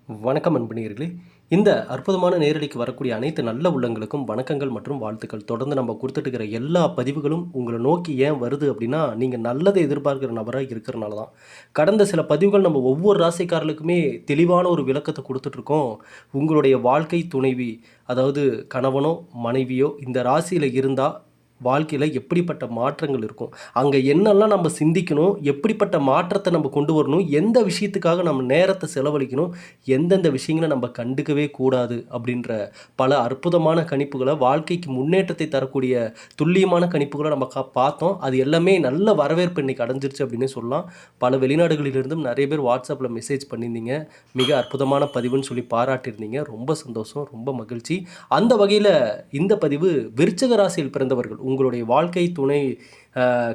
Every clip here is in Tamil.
வணக்கம் அன்புநேயர்களே. இந்த அற்புதமான நேரலைக்கு வரக்கூடிய அனைத்து நல்ல உள்ளங்களுக்கும் வணக்கங்கள் மற்றும் வாழ்த்துக்கள். தொடர்ந்து நம்ம குடுத்துட்டு இருக்கிற எல்லா பதிவுகளும் உங்கள நோக்கி ஏன் வருது அப்படின்னா, நீங்க நல்லத எதிர்பார்க்கிற நபரா இருக்கிறனால தான். கடந்த சில பதிவுகள் நம்ம ஒவ்வொரு ராசிக்காரர்களுக்குமே தெளிவான ஒரு விளக்கத்த குடுத்துட்ருக்கோம். உங்களுடைய வாழ்க்கை துணைவி, அதாவது கணவனோ, மனைவியோ இந்த ராசியில இருந்தா வாழ்க்கையில எப்படிப்பட்ட மாற்றங்கள் இருக்கும்? அங்க என்னெல்லாம் நம்ம சிந்திக்கணும்? எப்படிப்பட்ட மாற்றத்த நம்ம கொண்டு வரணும்? எந்த விஷயத்துக்காக நம்ம நேரத்த செலவழிக்கணும்? எந்தெந்த விஷயங்கள நம்ம கண்டுக்கவே கூடாது? அப்படின்ற பல அற்புதமான கணிப்புகள, வாழ்க்கைக்கு முன்னேற்றத்தை தரக்கூடிய துல்லியமான கணிப்புகள நம்ம பார்த்தோம். அது எல்லாமே நல்ல வரவேற்பு இன்னைக்கு அடைஞ்சிருச்சு அப்படின்னே சொல்லலாம். பல வெளிநாடுகளிலிருந்தும் நெறைய பேர் WhatsAppல மெசேஜ் பண்ணியிருந்தீங்க. மிக அற்புதமான பதிவுன்னு சொல்லி பாராட்டியிருந்தீங்க. ரொம்ப சந்தோஷம். ரொம்ப மகிழ்ச்சி. அந்த வகையில இந்த பதிவு விருச்சிக ராசியில் பிறந்தவர்கள், உங்களுடைய வாழ்க்கை துணை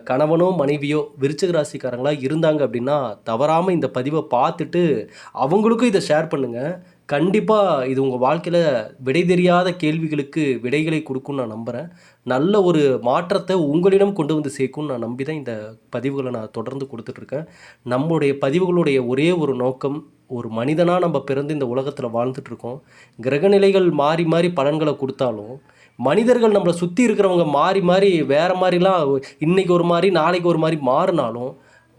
கணவனோ மனைவியோ விருச்சிக ராசிக்காரங்களா இருந்தாங்க அப்படின்னா, தவறாமல் இந்த பதிவை பார்த்துட்டு அவங்களுக்கும் இதை ஷேர் பண்ணுங்கள். கண்டிப்பாக இது உங்கள் வாழ்க்கையில் விடை தெரியாத கேள்விகளுக்கு விடைகளை கொடுக்கும்னு நான் நம்புகிறேன். நல்ல ஒரு மாற்றத்தை உங்களிடம் கொண்டு வந்து சேர்க்கும்னு நான் நம்பி தான் இந்த பதிவுகளை நான் தொடர்ந்து கொடுத்துட்ருக்கேன். நம்முடைய பதிவுகளுடைய ஒரே ஒரு நோக்கம், ஒரு மனிதனாக நம்ம பிறந்து இந்த உலகத்தில் வாழ்ந்துட்டுருக்கோம். கிரகநிலைகள் மாறி மாறி பலன்களை கொடுத்தாலும், மனிதர்கள் நம்மளை சுற்றி இருக்கிறவங்க மாறி மாறி வேறு மாதிரிலாம் இன்றைக்கி ஒரு மாதிரி நாளைக்கு ஒரு மாதிரி மாறினாலும்,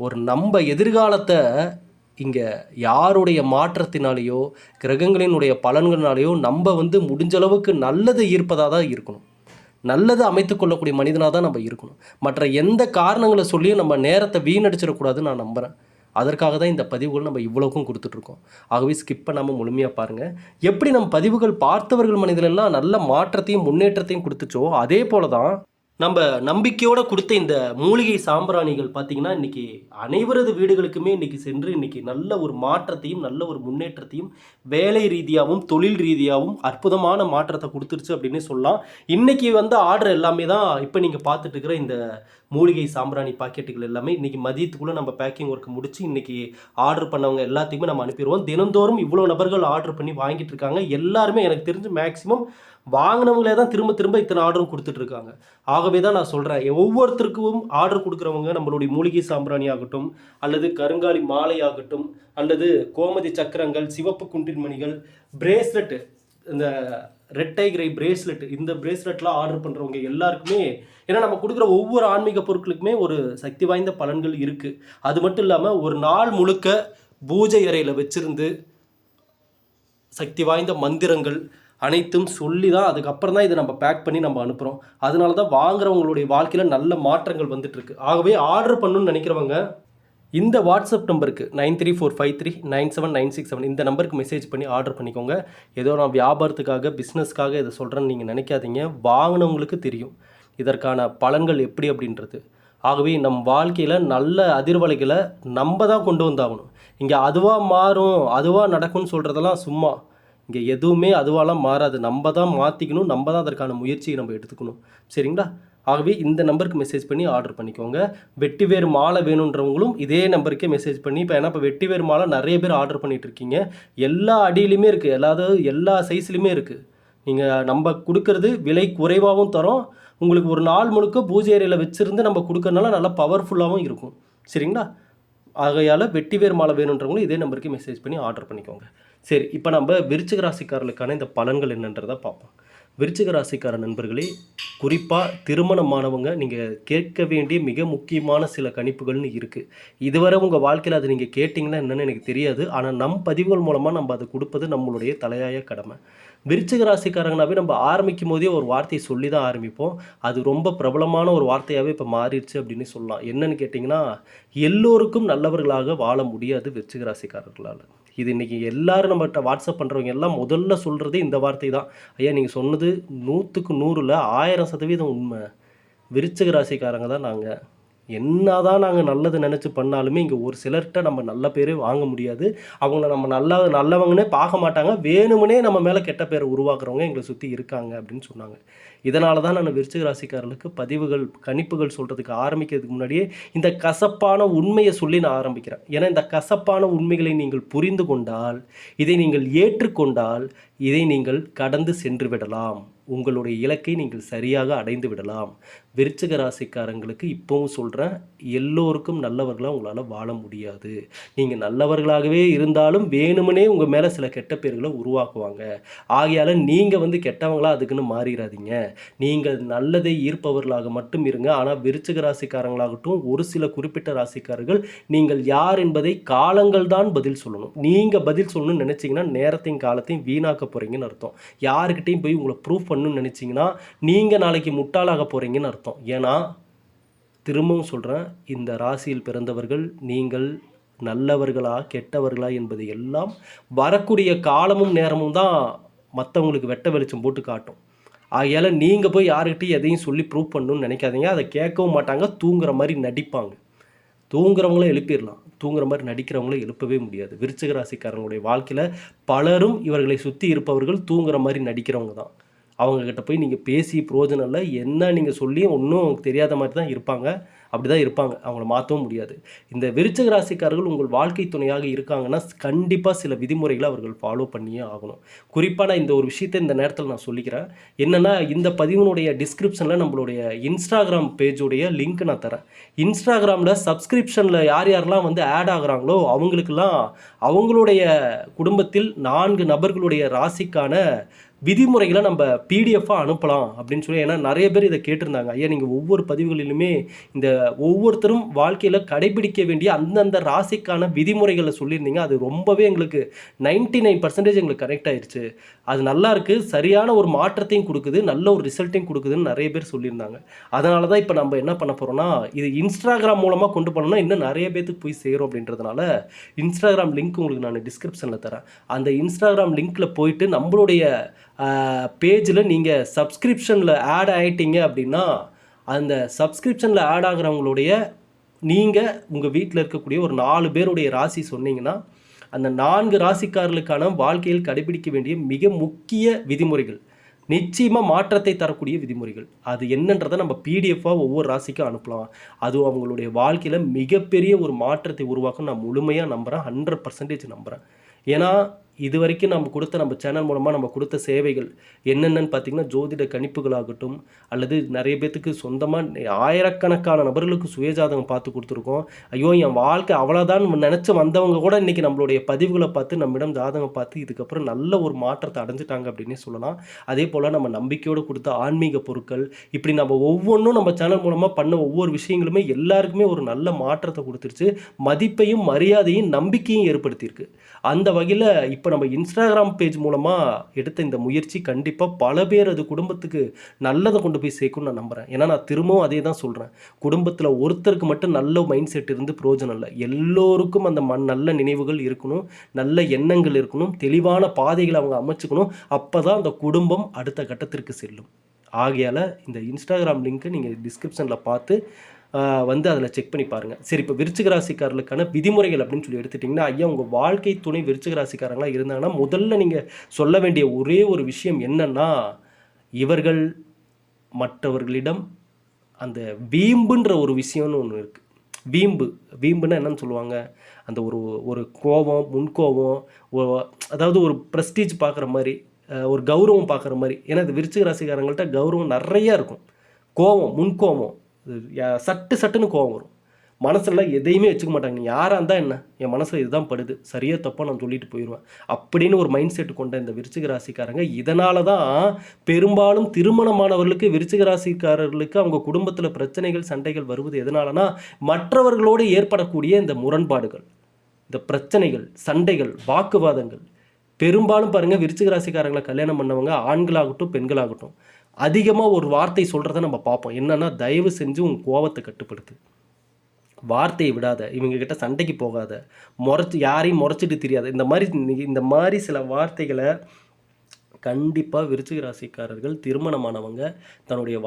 ஒரு நம்ம எதிர்காலத்தை இங்கே யாருடைய மாற்றத்தினாலேயோ கிரகங்களினுடைய பலன்களினாலேயோ நம்ம முடிஞ்ச அளவுக்கு நல்லது ஈர்ப்பதாக தான் இருக்கணும். நல்லது அமைத்து கொள்ளக்கூடிய மனிதனாக தான் நம்ம இருக்கணும். மற்ற எந்த காரணங்களை சொல்லியும் நம்ம நேரத்தை வீணடிச்சிடக்கூடாதுன்னு நான் நம்புகிறேன். அதற்காக தான் இந்த பதிவுகள் நம்ம இவ்வளோக்கும் கொடுத்துட்ருக்கோம். ஆகவே ஸ்கிப் பண்ணாமல் முழுமையாக பாருங்கள். எப்படி நம்ம பதிவுகள் பார்த்தவர்கள் மனிதனெல்லாம் நல்ல மாற்றத்தையும் முன்னேற்றத்தையும் கொடுத்துச்சோ, அதே போல தான் நம்ம நம்பிக்கையோடு கொடுத்த இந்த மூலிகை சாம்பிராணிகள் பார்த்திங்கன்னா, இன்றைக்கி அனைவரது வீடுகளுக்குமே இன்றைக்கி சென்று இன்றைக்கி நல்ல ஒரு மாற்றத்தையும் நல்ல ஒரு முன்னேற்றத்தையும் வேலை ரீதியாகவும் தொழில் ரீதியாகவும் அற்புதமான மாற்றத்தை கொடுத்துருச்சு அப்படின்னு சொல்லலாம். இன்றைக்கி ஆர்டர் எல்லாமே தான் இப்போ நீங்கள் பார்த்துட்டு இருக்கிற இந்த மூலிகை சாம்பிராணி பாக்கெட்டுகள் எல்லாமே இன்றைக்கி மதியத்துக்குள்ளே நம்ம பேக்கிங் ஒர்க் முடித்து இன்றைக்கி ஆர்டர் பண்ணவங்க எல்லாத்தையுமே நம்ம அனுப்பிடுவோம். தினந்தோறும் இவ்வளோ நபர்கள் ஆர்டர் பண்ணி வாங்கிட்டு இருக்காங்க. எல்லாருமே எனக்கு தெரிஞ்சு மேக்ஸிமம் வாங்கினவங்களே தான் திரும்ப திரும்ப இத்தனை ஆர்டரும் கொடுத்துட்ருக்காங்க. ஆகவே தான் நான் சொல்கிறேன், ஒவ்வொருத்தருக்கும் ஆர்டர் கொடுக்குறவங்க நம்மளுடைய மூலிகை சாம்பிராணி ஆகட்டும், அல்லது கருங்காலி மாலை ஆகட்டும், அல்லது கோமதி சக்கரங்கள், சிவப்பு குன்றின் மணிகள், பிரேஸ்லெட்டு, இந்த ரெட் டைகரை பிரேஸ்லெட், இந்த பிரேஸ்லெட்லாம் ஆர்டர் பண்ணுறவங்க எல்லாருக்குமே, ஏன்னா நம்ம கொடுக்குற ஒவ்வொரு ஆன்மீக பொருட்களுக்குமே ஒரு சக்தி வாய்ந்த பலன்கள் இருக்குது. அது மட்டும் இல்லாமல் ஒரு நாள் முழுக்க பூஜை அறையில் வச்சுருந்து சக்தி வாய்ந்த மந்திரங்கள் அனைத்தும் சொல்லி தான் அதுக்கப்புறம் தான் இதை நம்ம பேக் பண்ணி நம்ம அனுப்புகிறோம். அதனால தான் வாங்குறவங்களுடைய வாழ்க்கையில் நல்ல மாற்றங்கள் வந்துட்டுருக்கு. ஆகவே ஆர்டர் பண்ணணும்னு நினைக்கிறவங்க இந்த வாட்ஸ்அப் நம்பருக்கு 9345397967 இந்த நம்பருக்கு மெசேஜ் பண்ணி ஆர்டர் பண்ணிக்கோங்க. ஏதோ நான் வியாபாரத்துக்காக பிஸ்னஸ்க்காக இதை சொல்கிறேன்னு நீங்கள் நினைக்காதீங்க. வாங்கினவங்களுக்கு தெரியும் இதற்கான பலன்கள் எப்படி அப்படின்றது. ஆகவே நம் வாழ்க்கையில் நல்ல அதிர்வலைகளை நம்ம தான் கொண்டு வந்தாகணும். இங்கே அதுவாக மாறும் அதுவாக நடக்கும்னு சொல்கிறதெல்லாம் சும்மா. இங்கே எதுவுமே அதுவாலாம் மாறாது. நம்ம தான் மாற்றிக்கணும். நம்ம தான் அதற்கான முயற்சியை நம்ம எடுத்துக்கணும். சரிங்களா? ஆகவே இந்த நம்பருக்கு மெசேஜ் பண்ணி ஆர்டர் பண்ணிக்கோங்க. வெட்டிவேர் மாலை வேணுன்றவங்களும் இதே நம்பருக்கே மெசேஜ் பண்ணி, இப்போ வெட்டிவேர் மாலை நிறைய பேர் ஆர்டர் பண்ணிகிட்ருக்கீங்க. எல்லா அடியிலையுமே இருக்குது, அதாவது எல்லா சைஸ்லையுமே இருக்குது. நீங்கள் நம்ம கொடுக்கறது விலை குறைவாகவும் தரோம். உங்களுக்கு ஒரு நாள் முழுக்க பூஜை அறையில் வச்சுருந்து நம்ம கொடுக்கறனால நல்லா பவர்ஃபுல்லாகவும் இருக்கும். சரிங்களா? ஆகையால் வெட்டிவேர் மாலை வேணுன்றவங்களும் இதே நம்பருக்கு மெசேஜ் பண்ணி ஆர்டர் பண்ணிக்கோங்க. சரி, இப்போ நம்ம விருச்சிக ராசிக்காரர்களுக்கான இந்த பலன்கள் என்னன்றதை பார்ப்போம். விருச்சிக ராசிக்கார நண்பர்களே, குறிப்பாக திருமணமானவங்க நீங்கள் கேட்க வேண்டிய மிக முக்கியமான சில கணிப்புகள்னு இருக்குது. இதுவரை உங்கள் வாழ்க்கையில் அது நீங்கள் கேட்டிங்கன்னா என்னென்னு எனக்கு தெரியாது. ஆனால் நம் பதிவுகள் மூலமாக நம்ம அதை கொடுப்பது நம்மளுடைய தலையாய கடமை. விருச்சிக ராசிக்காரங்கனாவே நம்ம ஆரம்பிக்கும் போதே ஒரு வார்த்தையை சொல்லி தான் ஆரம்பிப்போம். அது ரொம்ப பிரபலமான ஒரு வார்த்தையாகவே இப்போ மாறிடுச்சு அப்படின்னு சொல்லலாம். என்னன்னு கேட்டிங்கன்னா, எல்லோருக்கும் நல்லவர்களாக வாழ முடியாது விருச்சிக ராசிக்காரர்களால். இது இன்றைக்கி எல்லோரும் நம்மகிட்ட வாட்ஸ்அப் பண்ணுறவங்க எல்லாம் முதல்ல சொல்கிறதே இந்த வார்த்தை தான். ஐயா, நீங்கள் சொன்னது 100க்கு 100ல் 1000% உண்மை. விருச்சிக ராசிக்காரங்க தான் நாங்கள். என்னதான் நாங்கள் நல்லது நினச்சி பண்ணாலுமே இங்கே ஒரு சிலர்கிட்ட நம்ம நல்ல பேரே வாங்க முடியாது. அவங்கள நம்ம நல்லவங்கன்னே பார்க்க மாட்டாங்க. வேணுமனே நம்ம மேலே கெட்ட பேரை உருவாக்குறவங்க எங்களை சுற்றி இருக்காங்க அப்படின்னு சொன்னாங்க. இதனால தான் நான் விருச்சிக ராசிக்காரர்களுக்கு பதிவுகள் கணிப்புகள் சொல்கிறதுக்கு ஆரம்பிக்கிறதுக்கு முன்னாடியே இந்த கசப்பான உண்மையை சொல்லி நான் ஆரம்பிக்கிறேன். ஏன்னா இந்த கசப்பான உண்மைகளை நீங்கள் புரிந்து கொண்டால், இதை நீங்கள் ஏற்றுக்கொண்டால், இதை நீங்கள் கடந்து சென்று விடலாம். உங்களுடைய இலக்கை நீங்கள் சரியாக அடைந்து விடலாம். விருச்சிக ராசிக்காரங்களுக்கு இப்பவும் சொல்கிறேன், எல்லோருக்கும் நல்லவர்களாக உங்களால் வாழ முடியாது. நீங்கள் நல்லவர்களாகவே இருந்தாலும் வேணுமனே உங்கள் மேலே சில கெட்ட பேர்களை உருவாக்குவாங்க. ஆகையால் நீங்கள் வந்து கெட்டவங்களா அதுக்குன்னு மாறிடாதீங்க. நீங்கள் நல்லதை ஈர்ப்பவர்களாக மட்டும் இருங்க. ஆனால் விருச்சிக ராசிக்காரங்களாகட்டும், ஒரு சில குறிப்பிட்ட ராசிக்காரர்கள் நீங்கள் யார் என்பதை காலங்கள் தான் பதில் சொல்லணும். நீங்கள் பதில் சொல்லணும்னு நினச்சிங்கன்னா நேரத்தையும் காலத்தையும் வீணாக்க போகிறீங்கன்னு அர்த்தம். யாருக்கிட்டையும் போய் உங்களை ப்ரூஃப் பண்ணணும்னு நினச்சிங்கன்னா நீங்கள் நாளைக்கு முட்டாளாக போகிறீங்கன்னு அர்த்தம். ஏன்னா திரும்பவும் சொல்கிறேன், இந்த ராசியில் பிறந்தவர்கள் நீங்கள் நல்லவர்களா கெட்டவர்களா என்பது எல்லாம் வரக்கூடிய காலமும் நேரமும் தான் மற்றவங்களுக்கு வெட்ட வெளிச்சம் போட்டு காட்டும். ஆகையால் நீங்கள் போய் யாருக்கிட்டையும் எதையும் சொல்லி ப்ரூவ் பண்ணணும்னு நினைக்காதீங்க. அதை கேட்கவும் மாட்டாங்க, தூங்குற மாதிரி நடிப்பாங்க. தூங்குறவங்கள எழுப்பிடலாம், தூங்குற மாதிரி நடிக்கிறவங்கள எழுப்பவே முடியாது. விருச்சிக ராசிக்காரங்களுடைய வாழ்க்கையில் பலரும் இவர்களை சுற்றி இருப்பவர்கள் தூங்குற மாதிரி நடிக்கிறவங்க தான். அவங்கக்கிட்ட போய் நீங்கள் பேசி பிரயோஜனம் இல்லை. என்ன நீங்கள் சொல்லி ஒன்றும் தெரியாத மாதிரி தான் இருப்பாங்க. அப்படி தான் இருப்பாங்க. அவங்கள மாற்றவும் முடியாது. இந்த விருச்சிக ராசிக்காரர்கள் உங்கள் வாழ்க்கை துணையாக இருக்காங்கன்னா கண்டிப்பாக சில விதிமுறைகளை அவர்கள் ஃபாலோ பண்ணியே ஆகணும். குறிப்பாக நான் இந்த ஒரு விஷயத்தை இந்த நேரத்தில் நான் சொல்லிக்கிறேன். என்னென்னா, இந்த பதிவினுடைய டிஸ்கிரிப்ஷனில் நம்மளுடைய இன்ஸ்டாகிராம் பேஜுடைய லிங்க் நான் தரேன். இன்ஸ்டாகிராமில் சப்ஸ்கிரிப்ஷனில் யார் யாரெல்லாம் வந்து ஆட் ஆகுறாங்களோ அவங்களுக்கெல்லாம் அவங்களுடைய குடும்பத்தில் 4 நபர்களுடைய ராசிக்கான விதிமுறைகளை நம்ம பிடிஎஃபாக அனுப்பலாம் அப்படின்னு சொல்லி. ஏன்னா நிறைய பேர் இதை கேட்டிருந்தாங்க, ஐயா நீங்கள் ஒவ்வொரு பதிவுகளிலுமே இந்த ஒவ்வொருத்தரும் வாழ்க்கையில் கடைபிடிக்க வேண்டிய அந்தந்த ராசிக்கான விதிமுறைகளை சொல்லியிருந்தீங்க. அது ரொம்பவே எங்களுக்கு 99% எங்களுக்கு கனெக்ட் ஆயிடுச்சு. அது நல்லா இருக்குது, சரியான ஒரு மாற்றத்தையும் கொடுக்குது, நல்ல ஒரு ரிசல்ட்டையும் கொடுக்குதுன்னு நிறைய பேர் சொல்லியிருந்தாங்க. அதனால தான் இப்போ நம்ம என்ன பண்ண போகிறோம்னா, இது இன்ஸ்டாகிராம் மூலமாக கொண்டு போனோம்னா இன்னும் நிறைய பேருக்கு போய் சேரும். அப்படின்றதுனால இன்ஸ்டாகிராம் லிங்க் உங்களுக்கு நான் டிஸ்கிரிப்ஷனில் தரேன். அந்த இன்ஸ்டாகிராம் லிங்க்கில் போயிட்டு நம்மளுடைய பேஜில் நீங்கள் சப்ஸ்கிரிப்ஷனில் ஆட் ஆகிட்டீங்க அப்படின்னா, அந்த சப்ஸ்கிரிப்ஷனில் ஆட் ஆகிறவங்களுடைய நீங்கள் உங்கள் வீட்டில் இருக்கக்கூடிய ஒரு 4 பேருடைய ராசி சொன்னீங்கன்னா, அந்த 4 ராசிக்காரர்களுக்கான வாழ்க்கையில் கடைபிடிக்க வேண்டிய மிக முக்கிய விதிமுறைகள், நிச்சயமாக மாற்றத்தை தரக்கூடிய விதிமுறைகள், அது என்னன்றதை நம்ம பிடிஎஃபாக ஒவ்வொரு ராசிக்கும் அனுப்பலாம். அதுவும் அவங்களுடைய வாழ்க்கையில் மிகப்பெரிய ஒரு மாற்றத்தை உருவாக்கும் நான் முழுமையாக நம்புகிறேன். 100% நம்புகிறேன். ஏன்னா இது வரைக்கும் நம்ம சேனல் மூலமாக நம்ம கொடுத்த சேவைகள் என்னென்னு பார்த்தீங்கன்னா, ஜோதிட கணிப்புகளாகட்டும், அல்லது நிறைய பேர்த்துக்கு சொந்தமாக ஆயிரக்கணக்கான நபர்களுக்கு சுயஜாதகம் பார்த்து கொடுத்துருக்கோம். ஐயோ என் வாழ்க்கை அவ்வளோதான் நினச்சி வந்தவங்க கூட இன்றைக்கி நம்மளுடைய பதிவுகளை பார்த்து நம்மிடம் ஜாதகம் பார்த்து இதுக்கப்புறம் நல்ல ஒரு மாற்றத்தை அடைஞ்சிட்டாங்க அப்படின்னே சொல்லலாம். அதே போல் நம்ம நம்பிக்கையோடு கொடுத்த ஆன்மீக பொருட்கள், இப்படி நம்ம ஒவ்வொன்றும் நம்ம சேனல் மூலமாக பண்ண ஒவ்வொரு விஷயங்களுமே எல்லாருக்குமே ஒரு நல்ல மாற்றத்தை கொடுத்துருச்சு. மதிப்பையும் மரியாதையும் நம்பிக்கையும் ஏற்படுத்தியிருக்கு. அந்த வகையில் இப்போ நம்ம இன்ஸ்டாகிராம் பேஜ் மூலமாக எடுத்த இந்த முயற்சி கண்டிப்பாக பல பேர் அது குடும்பத்துக்கு நல்லதை கொண்டு போய் சேர்க்கும்னு நான் நம்புகிறேன். ஏன்னா நான் திரும்பவும் அதே தான் சொல்கிறேன், குடும்பத்தில் ஒருத்தருக்கு மட்டும் நல்ல மைண்ட் செட் இருந்து பிரயோஜனம் இல்லை. எல்லோருக்கும் அந்த நல்ல நினைவுகள் இருக்கணும், நல்ல எண்ணங்கள் இருக்கணும், தெளிவான பாதைகளை அவங்க அமைச்சுக்கணும். அப்போ தான் அந்த குடும்பம் அடுத்த கட்டத்திற்கு செல்லும். ஆகையால் இந்த இன்ஸ்டாகிராம் லிங்க்கை நீங்கள் டிஸ்கிரிப்ஷனில் பார்த்து வந்து அதில் செக் பண்ணி பாருங்கள். சரி, இப்போ விருச்சிக ராசிக்காரர்களுக்கான விதிமுறைகள் அப்படின்னு சொல்லி எடுத்துட்டிங்கன்னா, ஐயா உங்கள் வாழ்க்கை துணை விருச்சிக ராசிக்காரங்களாக இருந்தாங்கன்னா முதல்ல நீங்கள் சொல்ல வேண்டிய ஒரே ஒரு விஷயம் என்னென்னா, இவர்கள் மற்றவர்களிடம் அந்த வீம்புன்ற ஒரு விஷயம்னு ஒன்று இருக்குது. வீம்புன்னா என்னன்னு சொல்லுவாங்க, அந்த ஒரு கோபம், முன்கோபம், அதாவது ஒரு ப்ரெஸ்டீஜ் பார்க்குற மாதிரி, ஒரு கௌரவம் பார்க்குற மாதிரி. ஏன்னா இந்த விருச்சிக ராசிக்காரங்கள்ட்ட கௌரவம் நிறையா இருக்கும். கோபம், முன்கோபம், சட்டுன்னு கோபம் வரும். மனசில் எதையுமே வச்சுக்க மாட்டாங்க. நீ யாராக இருந்தால் என்ன, என் மனசில் இதுதான் படுது, சரியாக தப்பாக நான் சொல்லிட்டு போயிடுவேன் அப்படின்னு ஒரு மைண்ட் செட் கொண்ட இந்த விருச்சிக ராசிக்காரங்க, இதனால தான் பெரும்பாலும் திருமணமானவர்களுக்கு விருச்சிக ராசிக்காரர்களுக்கு அவங்க குடும்பத்தில் பிரச்சனைகள் சண்டைகள் வருவது எதனாலனா, மற்றவர்களோடு ஏற்படக்கூடிய இந்த முரண்பாடுகள், இந்த பிரச்சனைகள், சண்டைகள், வாக்குவாதங்கள். பெரும்பாலும் பாருங்கள், விருச்சிக ராசிக்காரங்களை கல்யாணம் பண்ணவங்க ஆண்களாகட்டும் பெண்களாகட்டும் அதிகமாக ஒரு வார்த்தை சொல்கிறத நம்ம பார்ப்போம். என்னென்னா, தயவு செஞ்சு உன் கோபத்தை கட்டுப்படுத்து, வார்த்தையை விடாத, இவங்ககிட்ட சண்டைக்கு போகாத, யாரையும் முறைச்சிட்டு தெரியாது, இந்த மாதிரி சில வார்த்தைகளை கண்டிப்பாக விருச்சிக ராசிக்காரர்கள் திருமணமானவங்க தன்னுடைய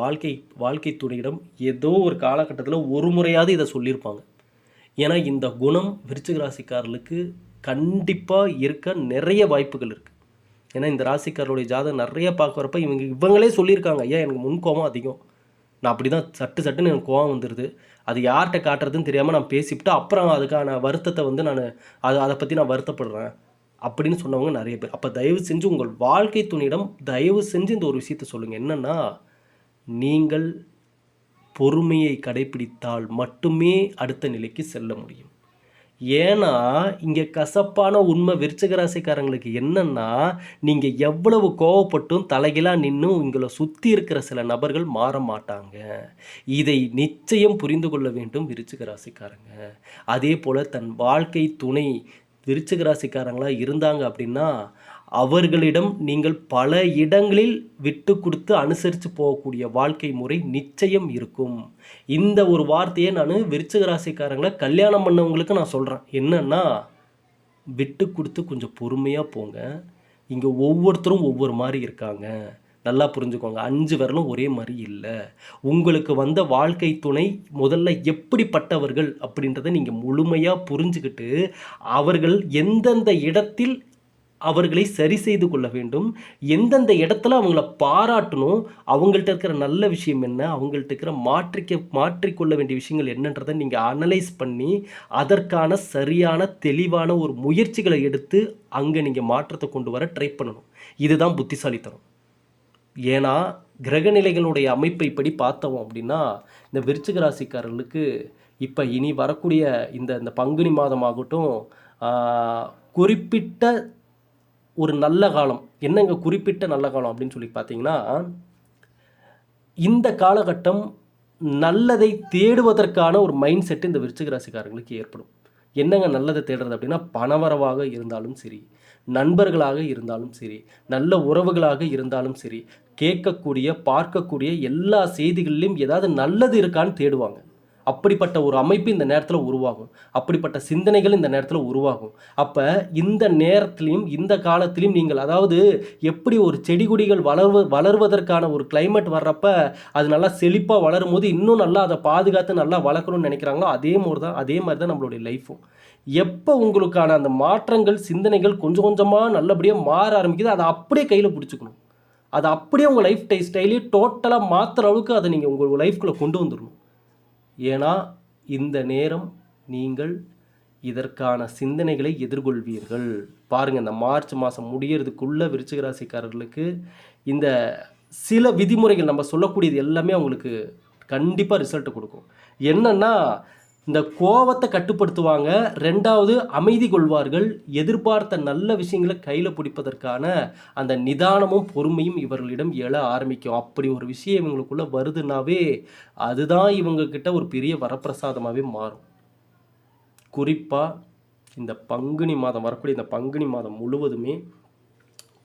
வாழ்க்கை துணையிடம் ஏதோ ஒரு காலகட்டத்தில் ஒரு முறையாவது இதை சொல்லியிருப்பாங்க. ஏன்னா இந்த குணம் விருச்சிக ராசிக்காரர்களுக்கு கண்டிப்பாக இருக்க நிறைய வாய்ப்புகள் இருக்குது. ஏன்னா இந்த ராசிக்காரருடைய ஜாதகம் நிறைய பார்க்குறப்ப இவங்களே சொல்லியிருக்காங்க, ஐயா எனக்கு முன்கோபம் அதிகம், நான் அப்படி தான் சட்டுன்னு எனக்கு கோவம் வந்துடுது, அது யார்கிட்ட காட்டுறதுன்னு தெரியாமல் நான் பேசிவிட்டு அப்புறம் அதுக்கான வருத்தத்தை வந்து அதை பற்றி நான் வருத்தப்படுறேன் அப்படின்னு சொன்னவங்க நிறைய பேர். அப்போ தயவு செஞ்சு உங்கள் வாழ்க்கை துணையிடம் தயவு செஞ்சு இந்த ஒரு விஷயத்த சொல்லுங்கள். என்னென்னா, நீங்கள் பொறுமையை கடைப்பிடித்தால் மட்டுமே அடுத்த நிலைக்கு செல்ல முடியும். ஏன்னா இங்கே கசப்பான உண்மை விருச்சிக ராசிக்காரங்களுக்கு என்னன்னா, நீங்கள் எவ்வளவு கோவப்பட்டும் தலைகீழாக நின்று உங்களை சுற்றி இருக்கிற சில நபர்கள் மாற மாட்டாங்க. இதை நிச்சயம் புரிந்து கொள்ள வேண்டும் விருச்சிக ராசிக்காரங்க. அதே போல் தன் வாழ்க்கை துணை விருச்சிக ராசிக்காரங்களா இருந்தாங்க அப்படின்னா, அவர்களிடம் நீங்கள் பல இடங்களில் விட்டு கொடுத்து அனுசரித்து போகக்கூடிய வாழ்க்கை முறை நிச்சயம் இருக்கும். இந்த ஒரு வார்த்தையை நான் விருச்சிக ராசிக்காரங்களை கல்யாணம் பண்ணவங்களுக்கு நான் சொல்கிறேன். என்னன்னா, விட்டு கொடுத்து கொஞ்சம் பொறுமையாக போங்க. இங்கே ஒவ்வொருத்தரும் ஒவ்வொரு மாதிரி இருக்காங்க. நல்லா புரிஞ்சுக்கோங்க. 5 விரலும் ஒரே மாதிரி இல்லை. உங்களுக்கு வந்த வாழ்க்கை துணை முதல்ல எப்படிப்பட்டவர்கள் அப்படின்றத நீங்கள் முழுமையாக புரிஞ்சுக்கிட்டு, அவர்கள் எந்தெந்த இடத்தில் அவர்களை சரி செய்து கொள்ள வேண்டும், எந்தெந்த இடத்துல அவங்கள பாராட்டணும், அவங்கள்ட்ட இருக்கிற நல்ல விஷயம் என்ன, அவங்கள்ட்ட இருக்கிற மாற்றிக்கொள்ள வேண்டிய விஷயங்கள் என்னன்றதை நீங்கள் அனலைஸ் பண்ணி அதற்கான சரியான தெளிவான ஒரு முயற்சிகளை எடுத்து அங்கே நீங்கள் மாற்றத்தை கொண்டு வர ட்ரை பண்ணணும். இதுதான் புத்திசாலித்தனம். ஏன்னா கிரகநிலைகளுடைய அமைப்பை இப்படி பார்த்தோம் அப்படின்னா, இந்த விருச்சிக ராசிக்காரர்களுக்கு இப்போ இனி வரக்கூடிய இந்த பங்குனி மாதமாகட்டும், குறிப்பிட்ட ஒரு நல்ல காலம். என்னங்க குறிப்பிட்ட நல்ல காலம் அப்படின்னு சொல்லி பார்த்தீங்கன்னா, இந்த காலகட்டம் நல்லதை தேடுவதற்கான ஒரு மைண்ட் செட்டு இந்த விருச்சிக ராசிக்காரங்களுக்கு ஏற்படும். என்னங்க நல்லதை தேடுறது அப்படின்னா, பணவரவாக இருந்தாலும் சரி, நண்பர்களாக இருந்தாலும் சரி, நல்ல உறவுகளாக இருந்தாலும் சரி, கேட்கக்கூடிய பார்க்கக்கூடிய எல்லா செய்திகளிலும் ஏதாவது நல்லது இருக்கான்னு தேடுவாங்க. அப்படிப்பட்ட ஒரு அமைப்பு இந்த நேரத்தில் உருவாகும். அப்படிப்பட்ட சிந்தனைகள் இந்த நேரத்தில் உருவாகும். அப்போ இந்த நேரத்திலையும் இந்த காலத்திலையும் நீங்கள் அதாவது எப்படி ஒரு செடி கொடிகள் வளர்வதற்கான ஒரு கிளைமேட் வர்றப்ப அது நல்லா செழிப்பாக வளரும் போது இன்னும் நல்லா அதை பாதுகாத்து நல்லா வளர்க்கணும்னு நினைக்கிறாங்களோ அதே மாதிரி தான் நம்மளுடைய லைஃப்பும். எப்போ உங்களுக்கான அந்த மாற்றங்கள் சிந்தனைகள் கொஞ்சம் கொஞ்சமாக நல்லபடியாக மாற ஆரம்பிக்குது, அதை அப்படியே கையில் பிடிச்சிக்கணும். அதை அப்படியே உங்கள் லைஃப் ஸ்டைலே டோட்டலாக மாற்றுற அளவுக்கு அதை நீங்கள் உங்கள் லைஃப்குள்ளே கொண்டு வந்துடணும். ஏன்னா இந்த நேரம் நீங்கள் இதற்கான சிந்தனைகளை எதிர்கொள்வீர்கள். பாருங்கள், இந்த மார்ச் மாதம் முடியறதுக்குள்ளே விருச்சிக ராசிக்காரர்களுக்கு இந்த சில விதிமுறைகள் நம்ம சொல்லக்கூடியது எல்லாமே அவங்களுக்கு கண்டிப்பாக ரிசல்ட் கொடுக்கும். என்னென்னா, இந்த கோவத்தை கட்டுப்படுத்துவாங்க. 2வது அமைதி கொள்வார்கள். எதிர்பார்த்த நல்ல விஷயங்களை கையில் பிடிப்பதற்கான அந்த நிதானமும் பொறுமையும் இவர்களிடம் எழ ஆரம்பிக்கும். அப்படி ஒரு விஷயம் இவங்களுக்குள்ளே வருதுன்னாவே அதுதான் இவங்கக்கிட்ட ஒரு பெரிய வரப்பிரசாதமாகவே மாறும். குறிப்பாக இந்த பங்குனி மாதம் வரக்கூடிய இந்த பங்குனி மாதம் முழுவதுமே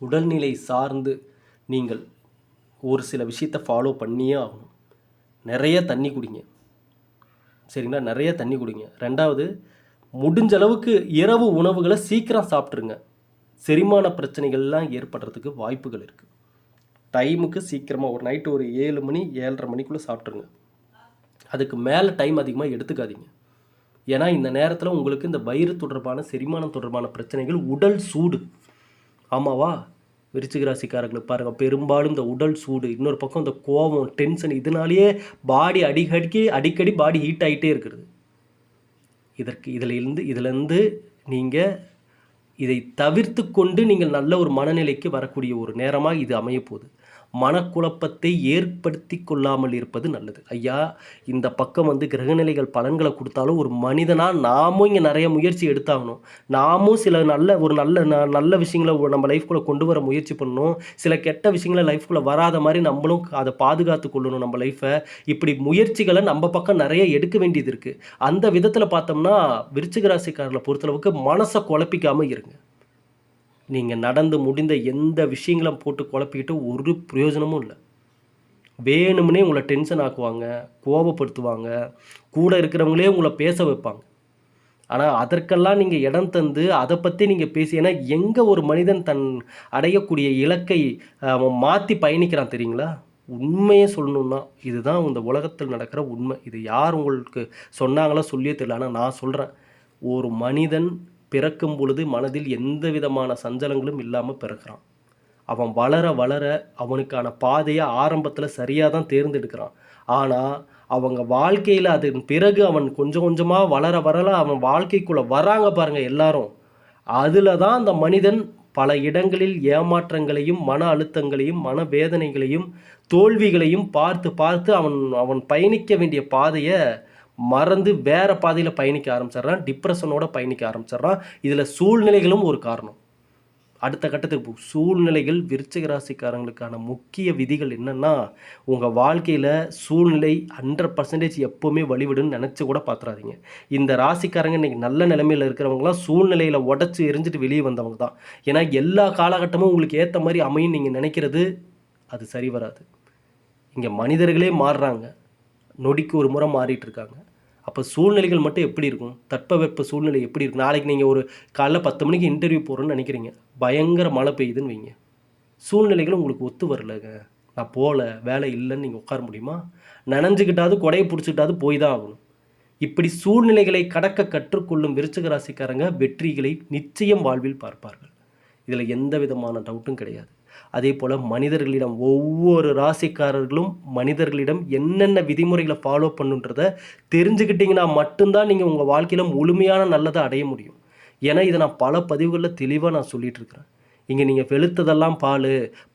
உடல்நிலை சார்ந்து நீங்கள் ஒரு சில விஷயத்தை ஃபாலோ பண்ணியே ஆகணும். நிறைய தண்ணி குடிங்க. சரிங்களா? நிறைய தண்ணி குடிங்க. 2வது, முடிஞ்ச அளவுக்கு இரவு உணவுகளை சீக்கிரம் சாப்பிட்ருங்க. செரிமான பிரச்சனைகள்லாம் ஏற்படுறதுக்கு வாய்ப்புகள் இருக்குது. டைமுக்கு சீக்கிரமாக ஒரு நைட்டு ஒரு 7 மணி 7:30 மணிக்குள்ளே சாப்பிட்ருங்க. அதுக்கு மேலே டைம் அதிகமாக எடுத்துக்காதீங்க. ஏன்னா இந்த நேரத்தில் உங்களுக்கு இந்த வயிறு தொடர்பான செரிமானம் தொடர்பான பிரச்சனைகள், உடல் சூடு. ஆமாவா? விருச்சிக ராசிக்காரர்களுக்கு பாருங்கள், பெரும்பாலும் இந்த உடல் சூடு, இன்னொரு பக்கம் இந்த கோபம், டென்ஷன், இதனாலேயே பாடி அடிக்கடி பாடி ஹீட் ஆகிட்டே இருக்கிறது. இதிலேருந்து நீங்கள் இதை தவிர்த்து கொண்டு நீங்கள் நல்ல ஒரு மனநிலைக்கு வரக்கூடிய ஒரு நேரமாக இது அமையப்போகுது. மனக்குழப்பத்தை ஏற்படுத்தி கொள்ளாமல் இருப்பது நல்லது. ஐயா, இந்த பக்கம் கிரகநிலைகள் பலன்களை கொடுத்தாலும் ஒரு மனிதனாக நாமும் இங்கே நிறைய முயற்சி எடுத்தாகணும். நாமும் சில நல்ல விஷயங்களை நம்ம லைஃப்குள்ளே கொண்டு வர முயற்சி பண்ணணும். சில கெட்ட விஷயங்களை லைஃப்குள்ளே வராத மாதிரி நம்மளும் அதை பாதுகாத்து கொள்ளணும் நம்ம லைஃப்பை. இப்படி முயற்சிகளை நம்ம பக்கம் நிறைய எடுக்க வேண்டியது இருக்குது. அந்த விதத்தில் பார்த்தோம்னா விருச்சிக ராசிக்காரர்களை பொறுத்தளவுக்கு மனசை குழப்பிக்காமல் இருங்க. நீங்கள் நடந்து முடிந்த எந்த விஷயங்களும் போட்டு குழப்பிக்கிட்டு ஒரு பிரயோஜனமும் இல்லை. வேணும்னே உங்களை டென்ஷன் ஆக்குவாங்க, கோபப்படுத்துவாங்க, கூட இருக்கிறவங்களே உங்களை பேச வைப்பாங்க. ஆனால் அதற்கெல்லாம் நீங்கள் இடம் தந்து அதை பற்றி நீங்கள் பேசி, ஏன்னா எங்கே ஒரு மனிதன் தன் அடையக்கூடிய இலக்கை அவன் மாற்றி பயணிக்கிறான் தெரியுங்களா? உண்மையே சொல்லணுன்னா இதுதான் இந்த உலகத்தில் நடக்கிற உண்மை. இது யார் உங்களுக்கு சொன்னாங்களோ சொல்லியே தெரியல. ஆனால் நான் சொல்கிறேன், ஒரு மனிதன் பிறக்கும் பொழுது மனதில் எந்த விதமான சஞ்சலங்களும் இல்லாமல் பிறக்கிறான். அவன் வளர வளர அவனுக்கான பாதையை ஆரம்பத்தில் சரியாக தான் தேர்ந்தெடுக்கிறான். ஆனால் அவங்க வாழ்க்கையில் அதன் பிறகு அவன் கொஞ்சம் கொஞ்சமாக வளர அவன் வாழ்க்கைக்குள்ளே வராங்க பாருங்கள் எல்லாரும். அதில் தான் அந்த மனிதன் பல இடங்களில் ஏமாற்றங்களையும் மன அழுத்தங்களையும் மனவேதனைகளையும் தோல்விகளையும் பார்த்து பார்த்து அவன் அவன் பயணிக்க வேண்டிய பாதையை மறந்து வேற பாதையில் பயணிக்க ஆரம்பிச்சிட்றான். டிப்ரெஷனோட பயணிக்க ஆரம்பிச்சிட்றான். இதில் சூழ்நிலைகளும் ஒரு காரணம். அடுத்த கட்டத்துக்கு சூழ்நிலைகள் விருச்சிக ராசிக்காரங்களுக்கான முக்கிய விதிகள் என்னென்னா, உங்கள் வாழ்க்கையில் சூழ்நிலை 100% எப்போவுமே வழிவிடுன்னு நினச்சி கூட பார்த்துறாதீங்க. இந்த ராசிக்காரங்க இன்றைக்கி நல்ல நிலைமையில் இருக்கிறவங்களாம் சூழ்நிலையில் உடச்சி எரிஞ்சிட்டு வெளியே வந்தவங்க தான். ஏன்னா எல்லா காலகட்டமும் உங்களுக்கு ஏற்ற மாதிரி அமையும் நீங்கள் நினைக்கிறது அது சரி வராது. இங்கே மனிதர்களே மாறுறாங்க, நொடிக்கு ஒரு முறை மாறிட்டு இருக்காங்க. அப்போ சூழ்நிலைகள் மட்டும் எப்படி இருக்கும்? தட்பவெப்ப சூழ்நிலை எப்படி இருக்கும்? நாளைக்கு நீங்கள் ஒரு காலைல 10 மணிக்கு இன்டர்வியூ போகிறோன்னு நினைக்கிறீங்க, பயங்கர மழை பெய்யுதுன்னு வைங்க. சூழ்நிலைகள் உங்களுக்கு ஒத்து வரலங்க, நான் போகல, வேலை இல்லைன்னு நீங்கள் உட்கார முடியுமா? நனைஞ்சுக்கிட்டாவது கொடையை பிடிச்சிக்கிட்டாவது போய் தான் ஆகணும். இப்படி சூழ்நிலைகளை கடக்க கற்றுக்கொள்ளும் விருச்சிக ராசிக்காரங்க வெற்றிகளை நிச்சயம் வாழ்வில் பார்ப்பார்கள். இதில் எந்த விதமான டவுட்டும் கிடையாது. அதே போல் மனிதர்களிடம் ஒவ்வொரு ராசிக்காரர்களும் மனிதர்களிடம் என்னென்ன விதிமுறைகளை ஃபாலோ பண்ணுன்றதை தெரிஞ்சுக்கிட்டிங்கன்னா மட்டும்தான் நீங்கள் உங்கள் வாழ்க்கையில் முழுமையான நல்லதை அடைய முடியும். ஏன்னா இதை நான் பல பதிவுகளில் தெளிவாக நான் சொல்லிகிட்டு இருக்கிறேன். இங்கே நீங்கள் வெளுத்ததெல்லாம் பால்,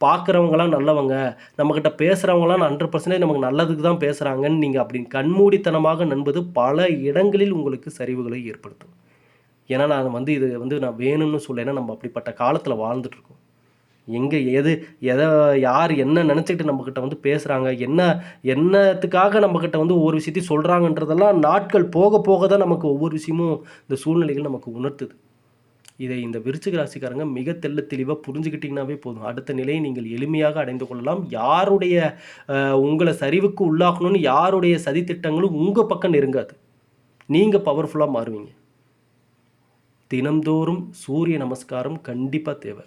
பார்க்குறவங்களாம் நல்லவங்க, நம்மக்கிட்ட பேசுகிறவங்களாம் 100% நமக்கு நல்லதுக்கு தான் பேசுகிறாங்கன்னு நீங்கள் அப்படி கண்மூடித்தனமாக நண்பது பல இடங்களில் உங்களுக்கு சரிவுகளை ஏற்படுத்தும். ஏன்னா நான் இது நான் வேணும்னு சொல்ல, ஏன்னா நம்ம அப்படிப்பட்ட காலத்தில் வாழ்ந்துட்டுருக்கோம். எங்கே எதை யார் என்ன நினச்சிக்கிட்டு நம்மக்கிட்ட பேசுகிறாங்க, என்னத்துக்காக நம்மக்கிட்ட ஒவ்வொரு விஷயத்தையும் சொல்கிறாங்கன்றதெல்லாம் நாட்கள் போக போக தான் நமக்கு ஒவ்வொரு விஷயமும் இந்த சூழ்நிலைகள் நமக்கு உணர்த்துது. இதை இந்த விருச்சிக ராசிக்காரங்க மிக தெளிவாக புரிஞ்சுக்கிட்டிங்கனாவே போதும். அடுத்த நிலையை நீங்கள் எளிமையாக அடைந்து கொள்ளலாம். யாருடைய உங்களை சரிவுக்கு உள்ளாக்கணும்னு யாருடைய சதித்திட்டங்களும் உங்கள் பக்கம் நெருங்காது. நீங்கள் பவர்ஃபுல்லாக மாறுவீங்க. தினம்தோறும் சூரிய நமஸ்காரம் கண்டிப்பாக தேவை.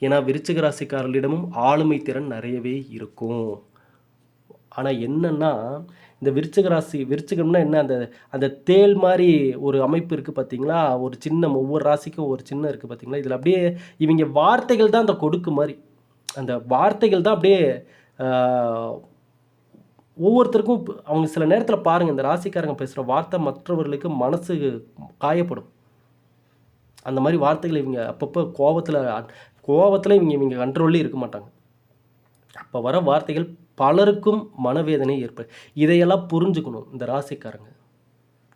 ஏன்னா விருச்சிக ராசிக்காரர்களிடமும் ஆளுமை திறன் நிறையவே இருக்கும். ஆனால் என்னென்னா, இந்த விருச்சிகம்னா என்ன, அந்த தேள் மாதிரி ஒரு அமைப்பு இருக்குது பார்த்தீங்களா, ஒரு சின்னம், ஒவ்வொரு ராசிக்கும் ஒரு சின்னம் இருக்குது பார்த்தீங்களா, இதில் அப்படியே இவங்க வார்த்தைகள் தான் அந்த கொடுக்கு மாதிரி, அந்த வார்த்தைகள் தான் அப்படியே ஒவ்வொருத்தருக்கும் அவங்க சில நேரத்தில் பாருங்கள், இந்த ராசிக்காரங்க பேசுகிற வார்த்தை மற்றவர்களுக்கு மனசு காயப்படும். அந்த மாதிரி வார்த்தைகள் இவங்க அப்பப்போ கோபத்தில் இவங்க கண்ட்ரோல்லே இருக்க மாட்டாங்க. அப்போ வர வார்த்தைகள் பலருக்கும் மனவேதனை ஏற்படும். இதையெல்லாம் புரிஞ்சுக்கணும் இந்த ராசிக்காரங்க.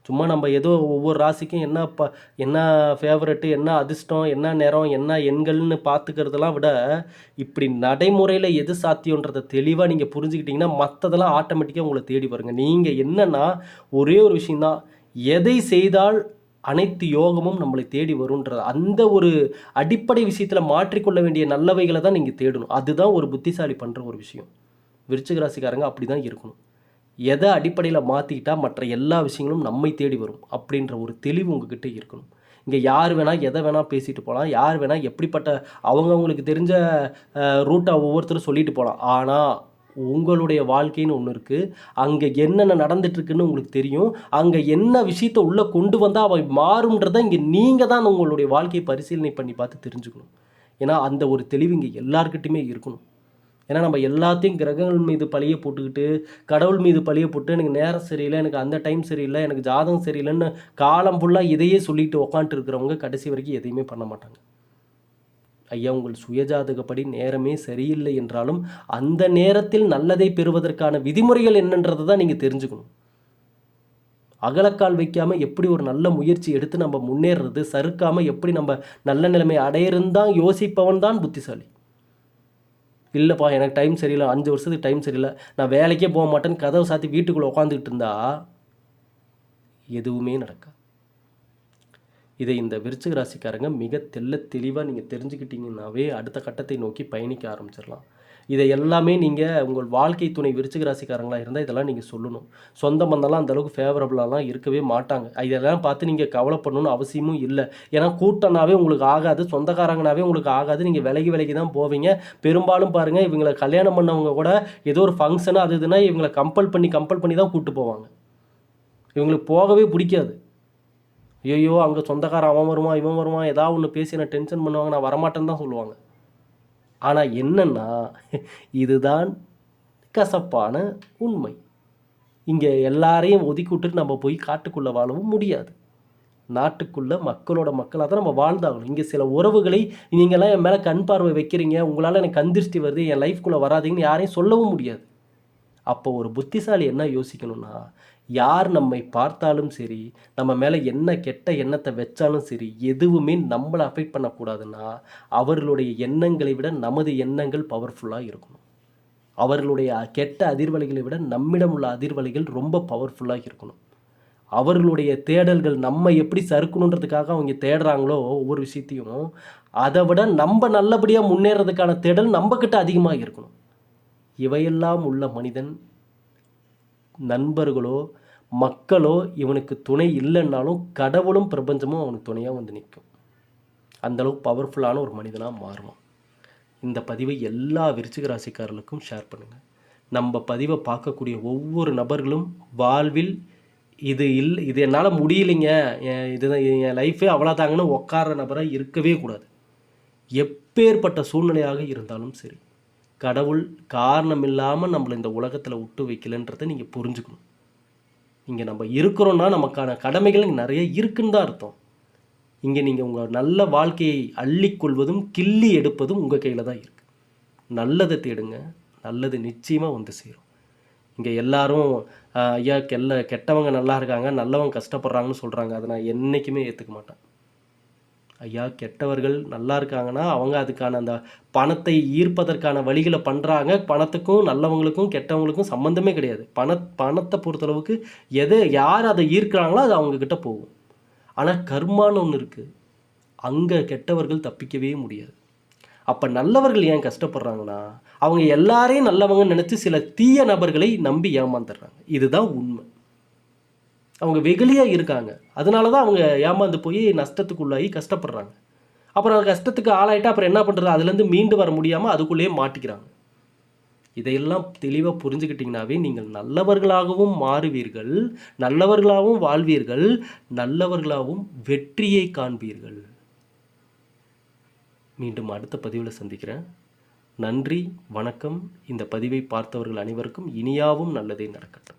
சும்மா நம்ம ஏதோ ஒவ்வொரு ராசிக்கும் என்ன ஃபேவரெட்டு, என்ன அதிர்ஷ்டம், என்ன நேரம், என்ன எண்கள்னு பார்த்துக்கிறதெல்லாம் விட இப்படி நடைமுறையில் எது சாத்தியன்றதை தெளிவாக நீங்கள் புரிஞ்சுக்கிட்டிங்கன்னா மற்றதெல்லாம் ஆட்டோமேட்டிக்காக உங்களை தேடி வருங்க. நீங்கள் என்னென்னா ஒரே ஒரு விஷயந்தான், எதை செய்தால் அனைத்து யோகமும் நம்மளை தேடி வரும்ன்றது அந்த ஒரு அடிப்படை விஷயத்தில் மாற்றிக்கொள்ள வேண்டிய நல்லவைகளை தான் நீங்கள் தேடணும். அதுதான் ஒரு புத்திசாலி பண்ணுற ஒரு விஷயம். விருச்சிக ராசிக்காரங்க அப்படி தான் இருக்கணும். எதை அடிப்படையில் மாற்றிக்கிட்டா மற்ற எல்லா விஷயங்களும் நம்மை தேடி வரும் அப்படின்ற ஒரு தெளிவு உங்ககிட்ட இருக்கணும். இங்கே யார் வேணால் எதை வேணால் பேசிட்டு போகலாம், யார் வேணால் எப்படிப்பட்ட அவங்கவுங்களுக்கு தெரிஞ்ச ரூட்டை ஒவ்வொருத்தரும் சொல்லிட்டு போகலாம். ஆனால் உங்களுடைய வாழ்க்கைன்னு ஒன்று இருக்குது, அங்கே என்னென்ன நடந்துட்டுருக்குன்னு உங்களுக்கு தெரியும். அங்கே என்ன விஷயத்தை உள்ளே கொண்டு வந்தால் அவை மாறும்ன்றதை இங்கே நீங்கள் தான் உங்களுடைய வாழ்க்கையை பரிசீலனை பண்ணி பார்த்து தெரிஞ்சுக்கணும். ஏன்னா அந்த ஒரு தெளிவு இங்கே எல்லாருக்கிட்டையுமே இருக்கணும். ஏன்னா நம்ம எல்லாத்தையும் கிரகங்கள் மீது பழிய போட்டுக்கிட்டு, கடவுள் மீது பழிய போட்டு, எனக்கு நேரம் சரியில்லை, எனக்கு அந்த டைம் சரியில்லை, எனக்கு ஜாதகம் சரியில்லைன்னு காலம் ஃபுல்லாக இதையே சொல்லிட்டு உக்காந்துட்டு இருக்கிறவங்க கடைசி வரைக்கும் எதையுமே பண்ண மாட்டாங்க. ஐயா, உங்கள் சுயஜாதகப்படி நேரமே சரியில்லை என்றாலும் அந்த நேரத்தில் நல்லதை பெறுவதற்கான விதிமுறைகள் என்னன்றதை தான் நீங்கள் தெரிஞ்சுக்கணும். அகலக்கால் வைக்காமல் எப்படி ஒரு நல்ல முயற்சி எடுத்து நம்ம முன்னேறது, சறுக்காமல் எப்படி நம்ம நல்ல நிலைமை அடையிறந்தான் யோசிப்பவன் தான் புத்திசாலி. இல்லைப்பா எனக்கு டைம் சரியில்லை, 5 வருஷத்துக்கு டைம் சரியில்லை, நான் வேலைக்கே போக மாட்டேன்னு கதவை சாத்தி வீட்டுக்குள்ளே உட்காந்துக்கிட்டு இருந்தா எதுவுமே நடக்காது. இதை இந்த விருச்சிக ராசிக்காரங்க மிக தெளிவாக நீங்கள் தெரிஞ்சுக்கிட்டீங்கன்னாவே அடுத்த கட்டத்தை நோக்கி பயணிக்க ஆரம்பிச்சிடலாம். இதை எல்லாமே நீங்கள் உங்கள் வாழ்க்கை துணை விருச்சிக ராசிக்காரங்களாக இருந்தால் இதெல்லாம் நீங்கள் சொல்லணும். சொந்த பந்தம்லாம் அந்தளவுக்கு ஃபேவரபுளாலாம் இருக்கவே மாட்டாங்க. இதெல்லாம் பார்த்து நீங்கள் கவலைப்படணும்னு அவசியமும் இல்லை. ஏன்னா கூட்டம்னாவே உங்களுக்கு ஆகாது, சொந்தக்காரங்கனாவே உங்களுக்கு ஆகாது, நீங்கள் விலகி தான் போவீங்க. பெரும்பாலும் பாருங்கள், இவங்களை கல்யாணம் பண்ணவங்க கூட ஏதோ ஒரு ஃபங்க்ஷனு அது இதுனா இவங்களை கம்பல் பண்ணி தான் கூப்பிட்டு போவாங்க. இவங்களுக்கு போகவே பிடிக்காது. ஐயோ அங்கே சொந்தக்காரன் அவன் வருவான் இவன் வருவான் ஏதாவது ஒன்று பேசி நான் டென்ஷன் பண்ணுவாங்க, நான் வரமாட்டேன்னு தான் சொல்லுவாங்க. ஆனால் என்னென்னா இதுதான் கசப்பான உண்மை. இங்கே எல்லாரையும் ஒதுக்கி விட்டுட்டு நம்ம போய் காட்டுக்குள்ளே வாழவும் முடியாது. நாட்டுக்குள்ளே மக்களோட மக்களாக தான் நம்ம வாழ்ந்தாகணும். இங்கே சில உறவுகளை நீங்கள்லாம் என் மேலே கண் பார்வை வைக்கிறீங்க, உங்களால் எனக்கு கண் திருஷ்டி வருது, என் லைஃப்குள்ளே வராதீங்கன்னு யாரையும் சொல்லவும் முடியாது. அப்போ ஒரு புத்திசாலி என்ன யோசிக்கணும்னா, யார் நம்மை பார்த்தாலும் சரி, நம்ம மேலே என்ன கெட்ட எண்ணத்தை வச்சாலும் சரி, எதுவுமே நம்மளை அஃபெக்ட் பண்ணக்கூடாதுன்னா, அவர்களுடைய எண்ணங்களை விட நமது எண்ணங்கள் பவர்ஃபுல்லாக இருக்கணும். அவர்களுடைய கெட்ட அதிர்வலைகளை விட நம்மிடம் உள்ள அதிர்வலைகள் ரொம்ப பவர்ஃபுல்லாக இருக்கணும். அவர்களுடைய தேடல்கள் நம்ம எப்படி சறுக்கணுன்றதுக்காக அவங்க தேடுறாங்களோ ஒவ்வொரு விஷயத்தையும், அதை விட நம்ம நல்லபடியாக முன்னேறதுக்கான தேடல் நம்மக்கிட்ட அதிகமாக இருக்கணும். இவையெல்லாம் உள்ள மனிதன் நண்பர்களோ மக்களோ இவனுக்கு துணை இல்லைன்னாலும் கடவுளும் பிரபஞ்சமும் அவனுக்கு துணையாக வந்து நிற்கும். அந்தளவுக்கு பவர்ஃபுல்லான ஒரு மனிதனாக மாறுவான். இந்த பதிவை எல்லா விருச்சிக ராசிக்காரர்களுக்கும் ஷேர் பண்ணுங்கள். நம்ம பதிவை பார்க்கக்கூடிய ஒவ்வொரு நபர்களும் வாழ்வில் இது என்னால் முடியலைங்க, இதுதான் என் லைஃபே அவ்வளோதாங்கன்னு உட்கார நபராக இருக்கவே கூடாது. எப்பேற்பட்ட சூழ்நிலையாக இருந்தாலும் சரி, கடவுள் காரணம் இல்லாமல் நம்மளை இந்த உலகத்தில் விட்டு வைக்கலன்றதை நீங்கள் புரிஞ்சுக்கணும். இங்கே நம்ம இருக்கிறோன்னா நமக்கான கடமைகள் இங்கே நிறைய இருக்குன்னு தான் அர்த்தம். இங்கே நீங்கள் உங்கள் நல்ல வாழ்க்கையை அள்ளிக்கொள்வதும் கிள்ளி எடுப்பதும் உங்கள் கையில் தான் இருக்குது. நல்லதை தேடுங்க, நல்லது நிச்சயமாக வந்து சேரும். இங்கே எல்லாரும் ஐயா கெட்டவங்க நல்லா இருக்காங்க, நல்லவங்க கஷ்டப்படுறாங்கன்னு சொல்கிறாங்க. அதை நான் என்றைக்குமே ஏற்றுக்க மாட்டேன். ஐயா கெட்டவர்கள் நல்லா இருக்காங்கன்னா அவங்க அதுக்கான அந்த பணத்தை ஈர்ப்பதற்கான வழிகளை பண்ணுறாங்க. பணத்துக்கும் நல்லவங்களுக்கும் கெட்டவங்களுக்கும் சம்மந்தமே கிடையாது. பணத்தை பொறுத்தளவுக்கு யார் அதை ஈர்க்கிறாங்களோ அது அவங்கக்கிட்ட போகும். ஆனால் கர்மான்னு ஒன்று இருக்குது, அங்கே கெட்டவர்கள் தப்பிக்கவே முடியாது. அப்போ நல்லவர்கள் ஏன் கஷ்டப்படுறாங்கன்னா, அவங்க எல்லாரையும் நல்லவங்கன்னு நினச்சி சில தீய நபர்களை நம்பி ஏமாந்துடுறாங்க. இதுதான் உண்மை. அவங்க வெகுளியாக இருக்காங்க, அதனால தான் அவங்க ஏமாந்து போய் நஷ்டத்துக்குள்ளாகி கஷ்டப்படுறாங்க. அப்புறம் அந்த கஷ்டத்துக்கு ஆளாயிட்டா அப்புறம் என்ன பண்ணுறது, அதுலேருந்து மீண்டு வர முடியாமல் அதுக்குள்ளேயே மாட்டிக்கிறாங்க. இதையெல்லாம் தெளிவாக புரிஞ்சுக்கிட்டிங்கனாவே நீங்கள் நல்லவர்களாகவும் மாறுவீர்கள், நல்லவர்களாகவும் வாழ்வீர்கள், நல்லவர்களாகவும் வெற்றியை காண்பீர்கள். மீண்டும் அடுத்த பதிவில் சந்திக்கிறேன். நன்றி, வணக்கம். இந்த பதிவை பார்த்தவர்கள் அனைவருக்கும் இனியாவும் நல்லதே நடக்கட்டும்.